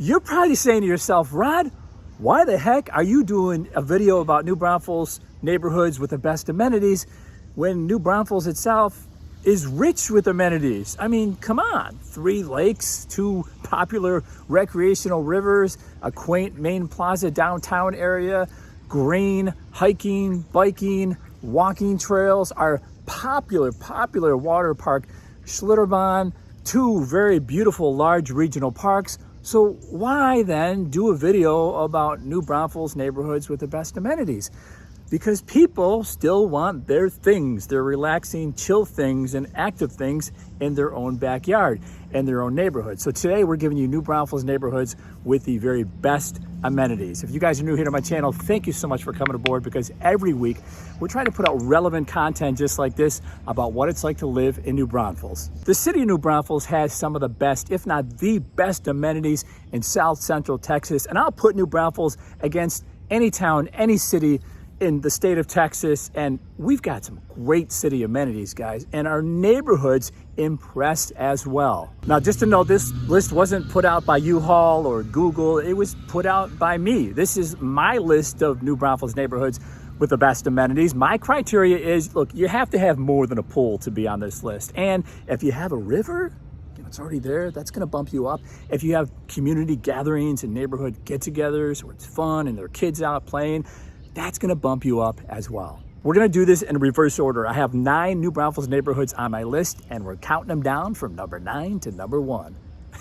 You're probably saying to yourself, Rod, why the heck are you doing a video about New Braunfels neighborhoods with the best amenities when New Braunfels itself is rich with amenities? I mean, come on, 3 lakes, 2 popular recreational rivers, a quaint main plaza downtown area, green, hiking, biking, walking trails, our popular water park, Schlitterbahn, 2 very beautiful large regional parks. So why then do a video about New Braunfels neighborhoods with the best amenities? Because people still want their things, their relaxing, chill things and active things in their own backyard and their own neighborhood. So today we're giving you New Braunfels neighborhoods with the very best amenities. If you guys are new here to my channel, thank you so much for coming aboard, because every week we're trying to put out relevant content just like this about what it's like to live in New Braunfels. The city of New Braunfels has some of the best, if not the best, amenities in South Central Texas. And I'll put New Braunfels against any town, any city in the state of Texas, and we've got some great city amenities, guys, and our neighborhoods impressed as well. Now, just to know, this list wasn't put out by U-Haul or Google, it was put out by me. This is my list of New Braunfels neighborhoods with the best amenities. My criteria is, look, you have to have more than a pool to be on this list. And if you have a river, it's already there, that's gonna bump you up. If you have community gatherings and neighborhood get-togethers where it's fun and there are kids out playing, that's gonna bump you up as well. We're gonna do this in reverse order. I have 9 New Braunfels neighborhoods on my list, and we're counting them down from number 9 to number 1.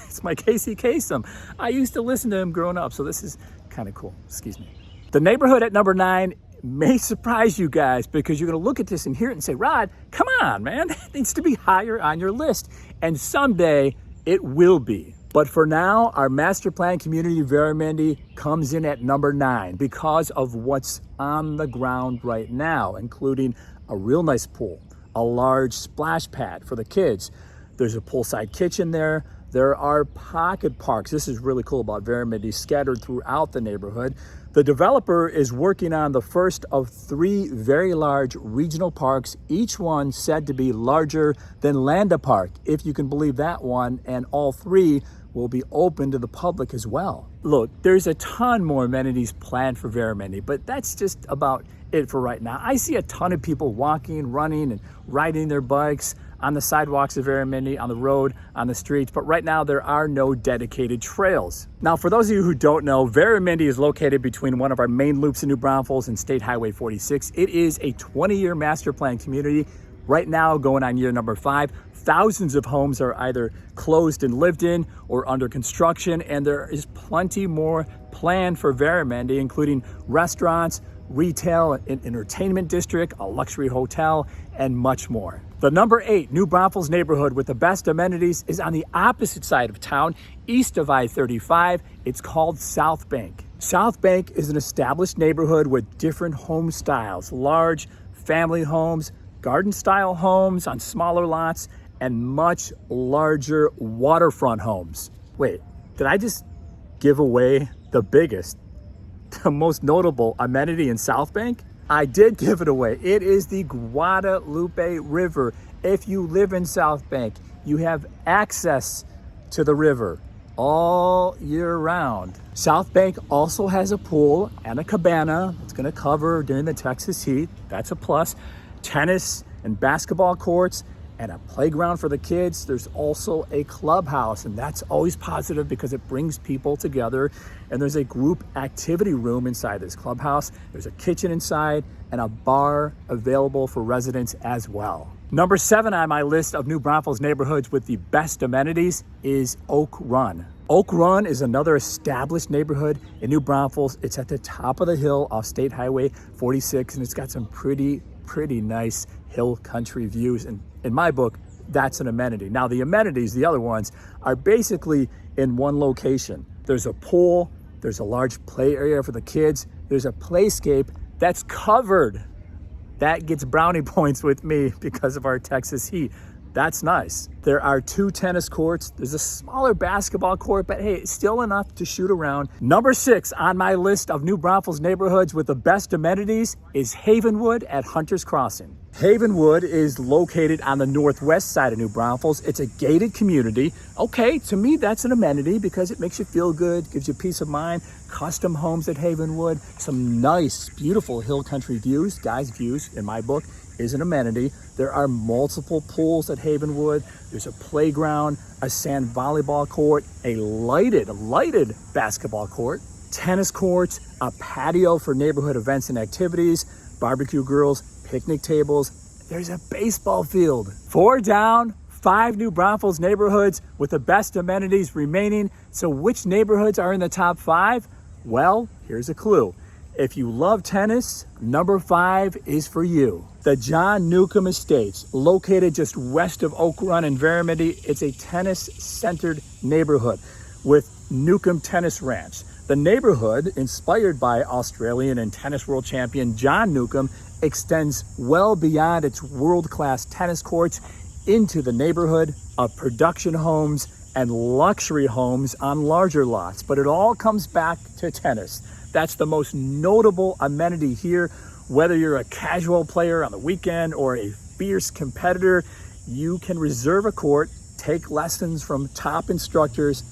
It's my Casey Kasem. I used to listen to him growing up, so this is kind of cool, excuse me. The neighborhood at number 9 may surprise you guys, because you're gonna look at this and hear it and say, Rod, come on, man, that needs to be higher on your list. And someday it will be. But for now, our master plan community, Veramendi, comes in at number 9 because of what's on the ground right now, including a real nice pool, a large splash pad for the kids. There's a poolside kitchen there. There are pocket parks. This is really cool about Veramendi, scattered throughout the neighborhood. The developer is working on the first of 3 very large regional parks, each one said to be larger than Landa Park, if you can believe that one, and all 3 will be open to the public as well. Look, there's a ton more amenities planned for Veramendi, but that's just about it for right now. I see a ton of people walking, running, and riding their bikes on the sidewalks of Veramendi, on the road, on the streets, but right now there are no dedicated trails. Now, for those of you who don't know, Veramendi is located between one of our main loops in New Braunfels and State Highway 46. It is a 20-year master plan community. Right now, going on year number 5, thousands of homes are either closed and lived in or under construction, and there is plenty more planned for Veramendi, including restaurants, retail, an entertainment district, a luxury hotel, and much more. The number 8 New Braunfels neighborhood with the best amenities is on the opposite side of town, east of I-35. It's called South Bank. South Bank is an established neighborhood with different home styles, large family homes, garden-style homes on smaller lots, and much larger waterfront homes. Wait, did I just give away the biggest, the most notable amenity in South Bank? I did give it away. It is the Guadalupe River. If you live in South Bank, you have access to the river all year round. South Bank also has a pool and a cabana. It's gonna cover during the Texas heat. That's a plus. Tennis and basketball courts and a playground for the kids. There's also a clubhouse, and that's always positive because it brings people together. And there's a group activity room inside this clubhouse. There's a kitchen inside and a bar available for residents as well. Number 7 on my list of New Braunfels neighborhoods with the best amenities is Oak Run. Oak Run is another established neighborhood in New Braunfels. It's at the top of the hill off State Highway 46, and it's got some pretty nice hill country views. And in my book, that's an amenity. Now, the amenities, the other ones, are basically in one location. There's a pool, there's a large play area for the kids, there's a playscape that's covered. That gets brownie points with me because of our Texas heat. That's nice. There are 2 tennis courts. There's a smaller basketball court, but hey, it's still enough to shoot around. Number 6 on my list of New Braunfels neighborhoods with the best amenities is Havenwood at Hunter's Crossing. Havenwood is located on the northwest side of New Braunfels. It's a gated community. Okay, to me, that's an amenity because it makes you feel good, gives you peace of mind. Custom homes at Havenwood, some nice, beautiful hill country views. Guys, views, in my book, is an amenity. There are multiple pools at Havenwood. There's a playground, a sand volleyball court, a lighted basketball court, tennis courts, a patio for neighborhood events and activities, barbecue grills, picnic tables. There's a baseball field. 4 down, 5 New Braunfels neighborhoods with the best amenities remaining. So which neighborhoods are in the top 5? Well, here's a clue. If you love tennis, number 5 is for you. The John Newcomb Estates, located just west of Oak Run and Vermity. It's a tennis-centered neighborhood with Newcomb Tennis Ranch. The neighborhood, inspired by Australian and tennis world champion John Newcomb, extends well beyond its world-class tennis courts into the neighborhood of production homes and luxury homes on larger lots. But it all comes back to tennis. That's the most notable amenity here. Whether you're a casual player on the weekend or a fierce competitor, you can reserve a court, take lessons from top instructors.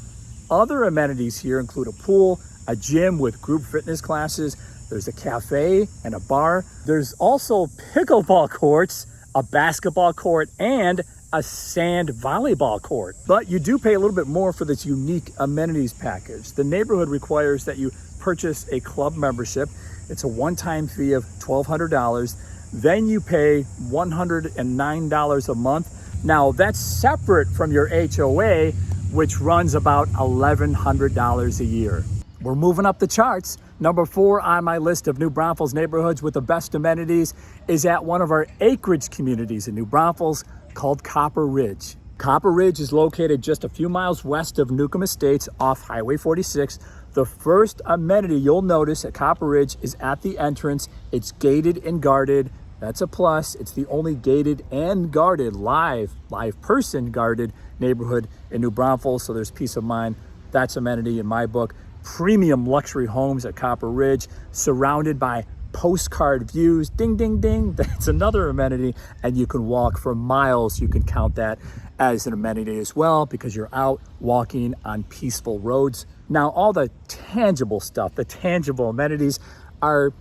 Other amenities here include a pool, a gym with group fitness classes. There's a cafe and a bar. There's also pickleball courts, a basketball court, and a sand volleyball court. But you do pay a little bit more for this unique amenities package. The neighborhood requires that you purchase a club membership. It's a one-time fee of $1,200. Then you pay $109 a month. Now that's separate from your HOA, which runs about $1,100 a year. We're moving up the charts. Number 4 on my list of New Braunfels neighborhoods with the best amenities is at one of our acreage communities in New Braunfels called Copper Ridge. Copper Ridge is located just a few miles west of Newcomb Estates off Highway 46. The first amenity you'll notice at Copper Ridge is at the entrance. It's gated and guarded. That's a plus. It's the only gated and guarded live person guarded neighborhood in New Braunfels, so there's peace of mind. That's amenity in my book. Premium luxury homes at Copper Ridge, surrounded by postcard views. Ding, ding, ding. That's another amenity, and you can walk for miles. You can count that as an amenity as well because you're out walking on peaceful roads. Now, all the tangible stuff, the tangible amenities are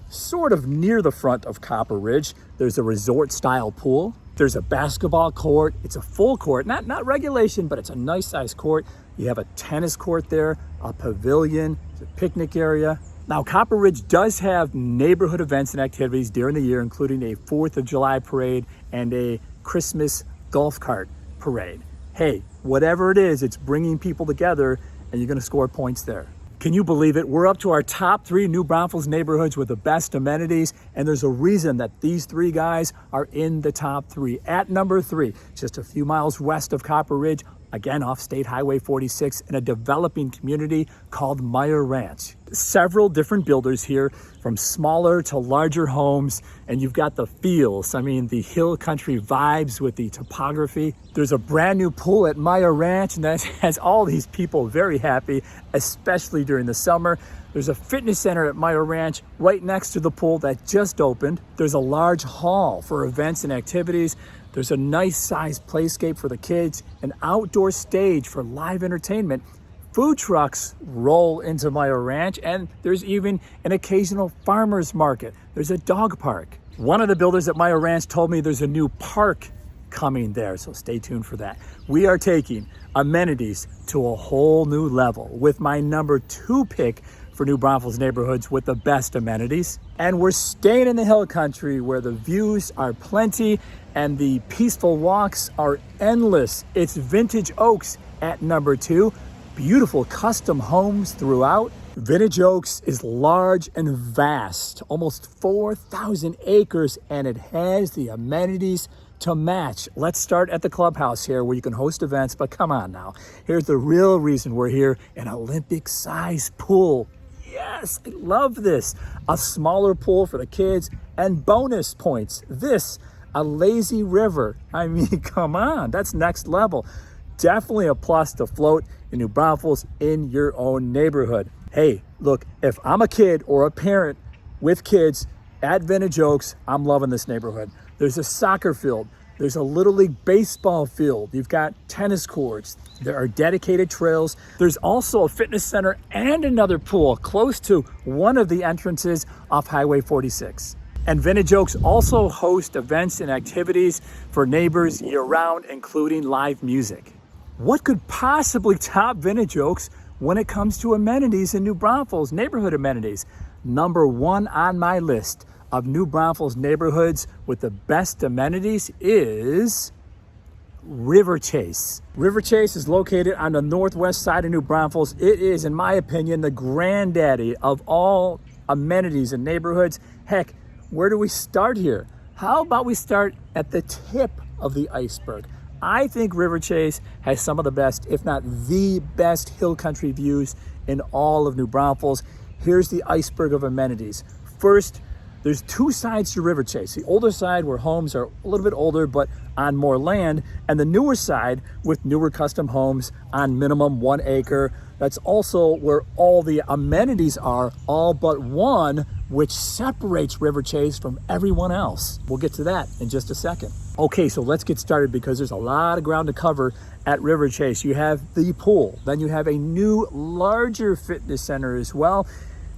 sort of near the front of Copper Ridge. There's a resort-style pool. There's a basketball court. It's a full court, not regulation, but it's a nice size court. You have a tennis court there, a pavilion, a picnic area. Now, Copper Ridge does have neighborhood events and activities during the year, including a 4th of July parade and a Christmas golf cart parade. Hey, whatever it is, it's bringing people together, and you're gonna score points there. Can you believe it? We're up to our top 3 New Braunfels neighborhoods with the best amenities, and there's a reason that these 3 guys are in the top 3. At number 3, just a few miles west of Copper Ridge, again off State Highway 46, in a developing community called Meyer Ranch. Several different builders here, from smaller to larger homes, and you've got the feels. I mean, the hill country vibes with the topography. There's a brand new pool at Meyer Ranch, and that has all these people very happy, especially during the summer. There's a fitness center at Meyer Ranch right next to the pool that just opened. There's a large hall for events and activities. There's a nice sized playscape for the kids, an outdoor stage for live entertainment. Food trucks roll into Meyer Ranch, and there's even an occasional farmer's market. There's a dog park. One of the builders at Meyer Ranch told me there's a new park coming there, so stay tuned for that. We are taking amenities to a whole new level with my number 2 pick for New Braunfels neighborhoods with the best amenities. And we're staying in the hill country where the views are plenty and the peaceful walks are endless. It's Vintage Oaks at number 2. Beautiful custom homes throughout. Vintage Oaks is large and vast, almost 4,000 acres, and it has the amenities to match. Let's start at the clubhouse here where you can host events, but come on now. Here's the real reason we're here, an Olympic-sized pool. Yes, I love this. A smaller pool for the kids, and bonus points. This, a lazy river. I mean, come on, that's next level. Definitely a plus to float in New Braunfels in your own neighborhood. Hey, look, if I'm a kid or a parent with kids at Vintage Oaks, I'm loving this neighborhood. There's a soccer field. There's a Little League baseball field. You've got tennis courts. There are dedicated trails. There's also a fitness center and another pool close to one of the entrances off Highway 46. And Vintage Oaks also hosts events and activities for neighbors year-round, including live music. What could possibly top Vintage Oaks when it comes to amenities in New Braunfels, neighborhood amenities? Number one on my list of New Braunfels neighborhoods with the best amenities is Riverchase. Riverchase is located on the northwest side of New Braunfels. It is, in my opinion, the granddaddy of all amenities in neighborhoods. Heck, where do we start here? How about we start at the tip of the iceberg? I think Riverchase has some of the best, if not the best, hill country views in all of New Braunfels. Here's the iceberg of amenities. First, there's two sides to Riverchase. The older side where homes are a little bit older but on more land, and the newer side with newer custom homes on minimum 1 acre. That's also where all the amenities are, all but one, which separates Riverchase from everyone else. We'll get to that in just a second. Okay, so let's get started because there's a lot of ground to cover at Riverchase. You have the pool, then you have a new, larger fitness center as well.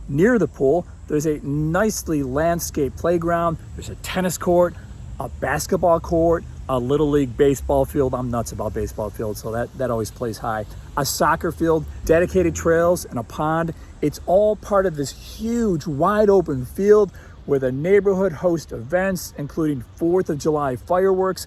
Near the pool, there's a nicely landscaped playground. There's a tennis court, a basketball court, a Little League baseball field. I'm nuts about baseball fields, so that always plays high. A soccer field, dedicated trails, and a pond. It's all part of this huge, wide open field where the neighborhood hosts events, including 4th of July fireworks.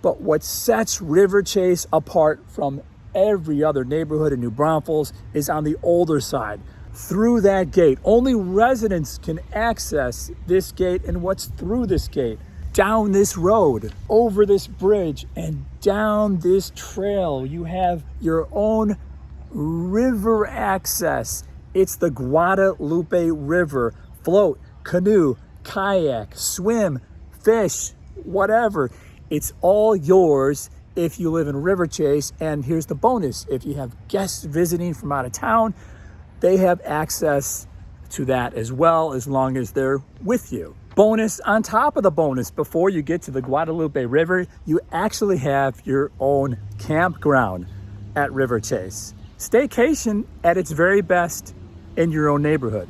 But what sets Riverchase apart from every other neighborhood in New Braunfels is on the older side. Through that gate, only residents can access this gate and what's through this gate. Down this road, over this bridge, and down this trail, you have your own river access. It's the Guadalupe River. Float, canoe, kayak, swim, fish, whatever. It's all yours if you live in Riverchase. And here's the bonus. If you have guests visiting from out of town, they have access to that as well, as long as they're with you. Bonus on top of the bonus, before you get to the Guadalupe River, you actually have your own campground at Riverchase. Staycation at its very best in your own neighborhood.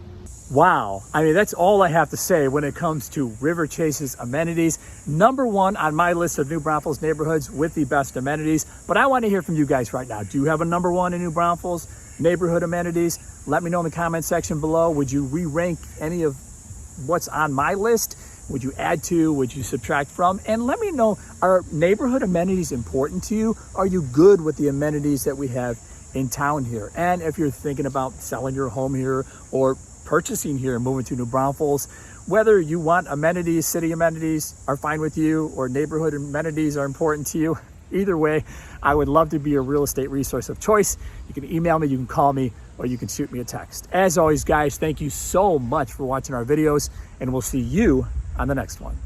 Wow, I mean, that's all I have to say when it comes to Riverchase's amenities. Number one on my list of New Braunfels neighborhoods with the best amenities. But I want to hear from you guys right now. Do you have a number one in New Braunfels neighborhood amenities? Let me know in the comment section below. Would you re-rank any of what's on my list? Would you add to? Would you subtract from? And let me know, are neighborhood amenities important to you? Are you good with the amenities that we have in town here? And if you're thinking about selling your home here or purchasing here and moving to New Braunfels, whether you want amenities, city amenities are fine with you, or neighborhood amenities are important to you, either way, I would love to be a real estate resource of choice. You can email me, you can call me, or you can shoot me a text. As always, guys, thank you so much for watching our videos, and we'll see you on the next one.